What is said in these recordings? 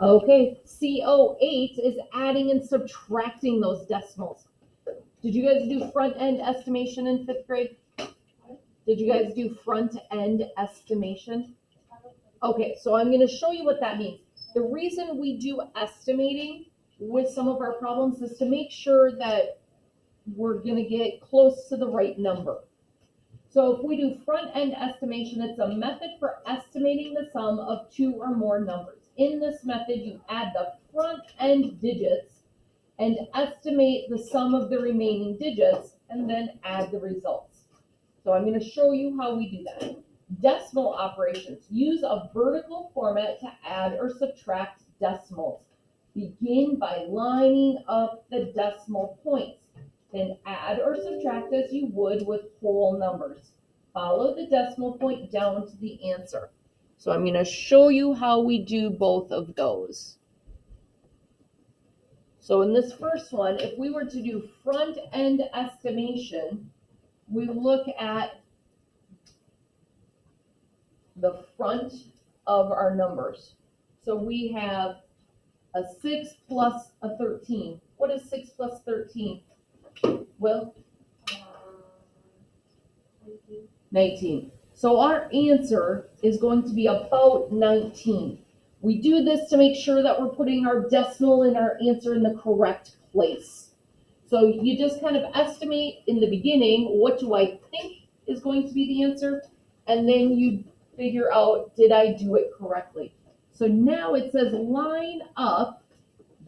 Okay, CO8 is adding and subtracting those decimals. Did you guys do front end estimation in 5th grade? Did you guys do front end estimation? Okay, so I'm going to show you what that means. The reason we do estimating with some of our problems is to make sure that we're going to get close to the right number. So if we do front end estimation, it's a method for estimating the sum of two or more numbers. In this method, you add the front end digits and estimate the sum of the remaining digits and then add the results. So I'm going to show you how we do that. Decimal operations. Use a vertical format to add or subtract decimals. Begin by lining up the decimal points. Then add or subtract as you would with whole numbers. Follow the decimal point down to the answer. So I'm going to show you how we do both of those. So in this first one, if we were to do front end estimation, we look at the front of our numbers. So we have a 6 plus a 13. What is 6 plus 13? Well, 19. So our answer is going to be about 19. We do this to make sure that we're putting our decimal and our answer in the correct place. So you just kind of estimate in the beginning, what do I think is going to be the answer? And then you figure out, did I do it correctly? So now it says line up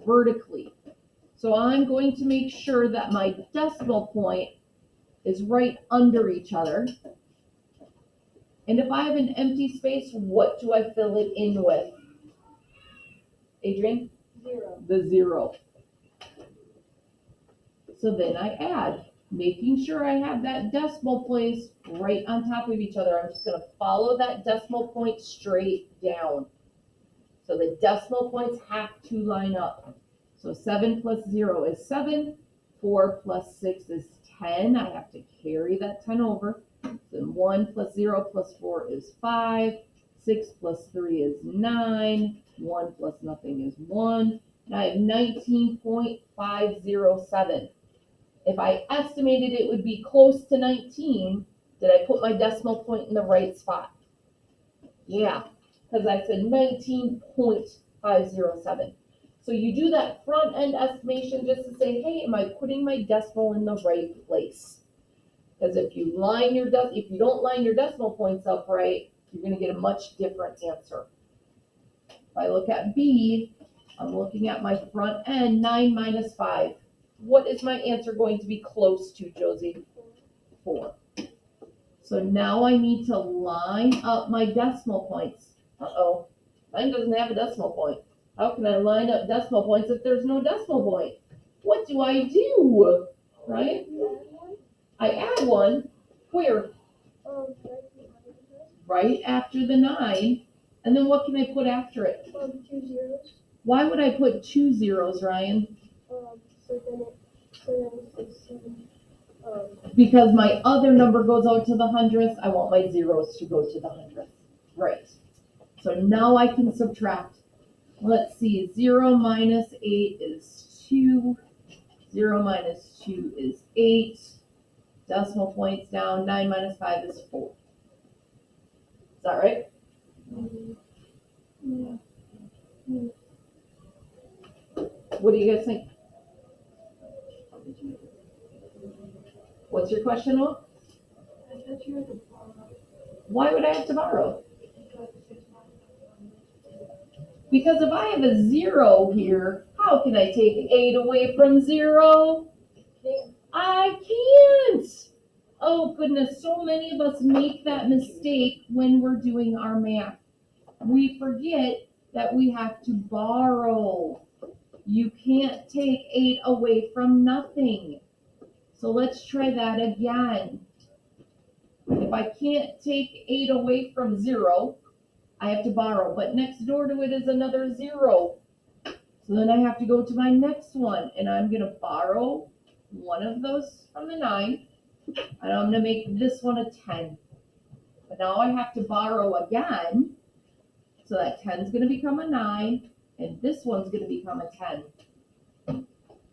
vertically. So I'm going to make sure that my decimal point is right under each other. And if I have an empty space, what do I fill it in with? Adrian? 0. The 0. So then I add, making sure I have that decimal place right on top of each other. I'm just going to follow that decimal point straight down. So the decimal points have to line up. So 7 plus 0 is 7. 4 plus 6 is 10. I have to carry that 10 over. Then 1 plus 0 plus 4 is 5. 6 plus 3 is 9. 1 plus nothing is 1. And I have 19.507. If I estimated it would be close to 19, did I put my decimal point in the right spot? Yeah, because I said 19.507. So you do that front end estimation just to say, hey, am I putting my decimal in the right place? Because if you don't line your decimal points up right, you're going to get a much different answer. If I look at B, I'm looking at my front end, 9 minus 5. What is my answer going to be close to, Josie? 4. So now I need to line up my decimal points. Uh-oh, mine doesn't have a decimal point. How can I line up decimal points if there's no decimal point? What do I do? Right? I add 1. Where? Right after the 9. And then what can I put after it? 2 zeros. Why would I put 2 zeros, Ryan? Because my other number goes out to the hundredths, I want my zeros to go to the hundredths. Right. So now I can subtract. Let's see, 0 minus 8 is 2. 0 minus 2 is 8. Decimal points down, 9 minus 5 is 4. Is that right? Yeah. What do you guys think? What's your question, Will? I thought you had to borrow. Why would I have to borrow? Because if I have a 0 here, how can I take 8 away from 0? I can't. Oh goodness, so many of us make that mistake when we're doing our math. We forget that we have to borrow. You can't take 8 away from nothing. So let's try that again. If I can't take 8 away from 0, I have to borrow. But next door to it is another 0. So then I have to go to my next one. And I'm going to borrow one of those from the 9. And I'm going to make this one a 10. But now I have to borrow again. So that 10 is going to become a 9. And this one's gonna become a 10.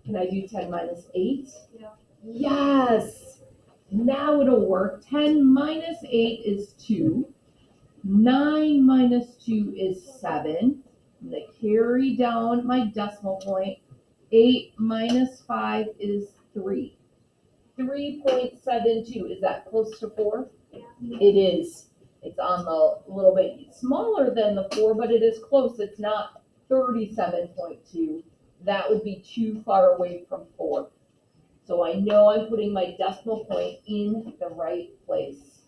Can I do 10 minus 8? Yeah. Yes! Now it'll work. 10 minus 8 is 2. 9 minus 2 is 7. I'm gonna carry down my decimal point. 8 minus 5 is 3. 3.72, is that close to 4? Yeah. It is. It's on the little bit smaller than the 4, but it is close. It's not 37.2. That would be too far away from 4. So I know I'm putting my decimal point in the right place.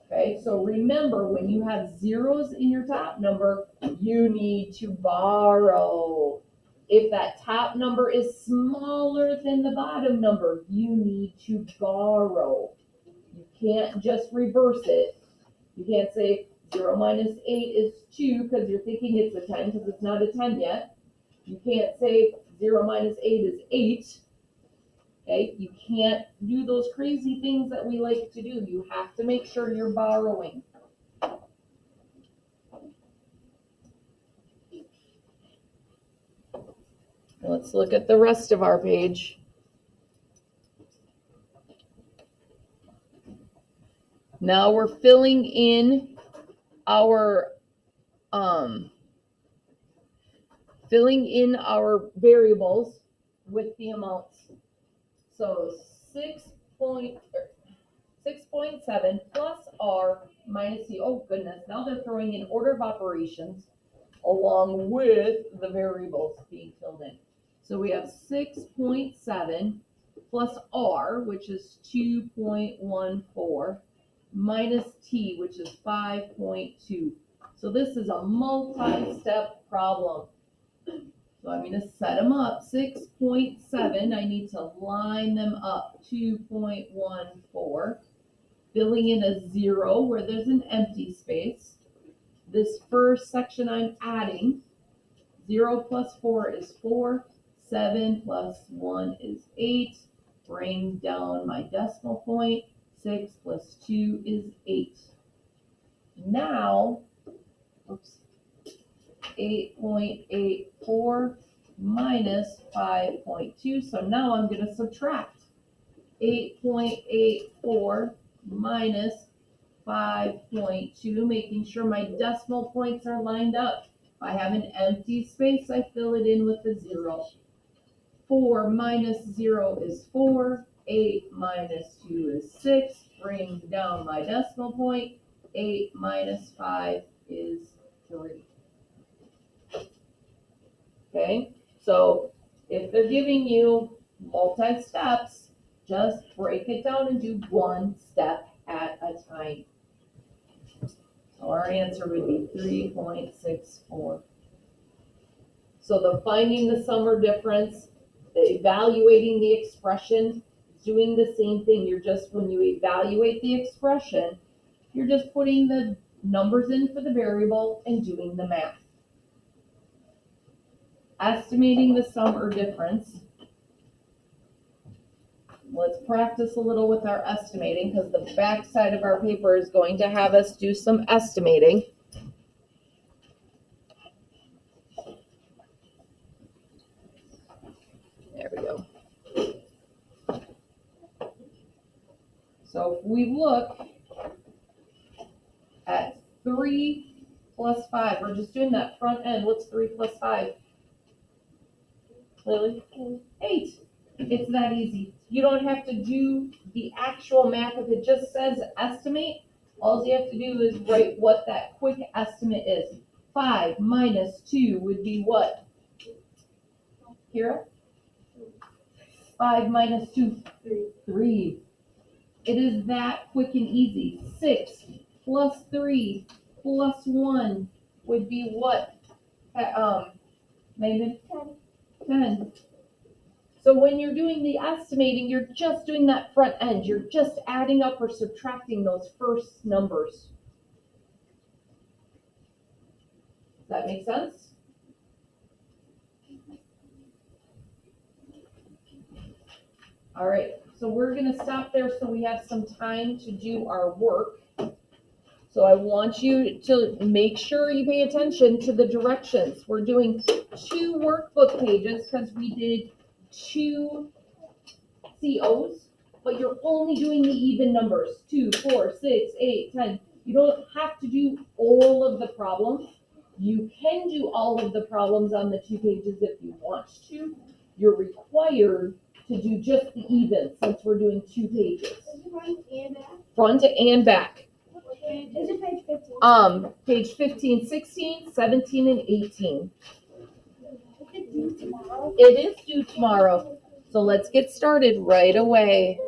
Okay, so remember, when you have zeros in your top number, you need to borrow. If that top number is smaller than the bottom number, you need to borrow. You can't just reverse it. You can't say 0 minus 8 is 2 because you're thinking it's a 10 because it's not a 10 yet. You can't say 0 minus 8 is 8. Okay, you can't do those crazy things that we like to do. You have to make sure you're borrowing. Let's look at the rest of our page. Now we're filling in our variables with the amounts. So 6.7 plus R minus C. Oh goodness, now they're throwing in order of operations along with the variables being filled in. So we have 6.7 plus R, which is 2.14, minus T, which is 5.2. So this is a multi-step problem. So I'm going to set them up. 6.7, I need to line them up. 2.14, filling in a 0 where there's an empty space. This first section I'm adding. 0 plus 4 is 4. 7 plus 1 is 8. Bring down my decimal point. 6 plus 2 is 8. Now, 8.84 minus 5.2. So now I'm going to subtract 8.84 minus 5.2, making sure my decimal points are lined up. If I have an empty space, I fill it in with a 0. 4 minus 0 is 4. 8 minus 2 is 6. Bring down my decimal point. 8 minus 5 is 3. Okay, so if they're giving you multi-steps, just break it down and do one step at a time. So our answer would be 3.64. So the finding the sum or difference, the evaluating the expression, doing the same thing. You're just, when you evaluate the expression, you're just putting the numbers in for the variable and doing the math. Estimating the sum or difference. Let's practice a little with our estimating because the back side of our paper is going to have us do some estimating. There we go. So if we look at 3 plus 5, we're just doing that front end. What's 3 plus 5? Lily? 8. It's that easy. You don't have to do the actual math. If it just says estimate, all you have to do is write what that quick estimate is. 5 minus 2 would be what? Kira? 5 minus 2? 3. It is that quick and easy. 6 plus 3 plus 1 would be what? Maybe 10. So when you're doing the estimating, you're just doing that front end. You're just adding up or subtracting those first numbers. Does that make sense? All right, so we're going to stop there so we have some time to do our work. So I want you to make sure you pay attention to the directions. We're doing 2 workbook pages because we did 2 COs, but you're only doing the even numbers, 2, 4, 6, 8, 10. You don't have to do all of the problems. You can do all of the problems on the 2 pages if you want to. You're required to do just the even since we're doing 2 pages. Is it front and back? Front and back. Is it page 15? Page 15, 16, 17, and 18. Is it due tomorrow? It is due tomorrow. So let's get started right away.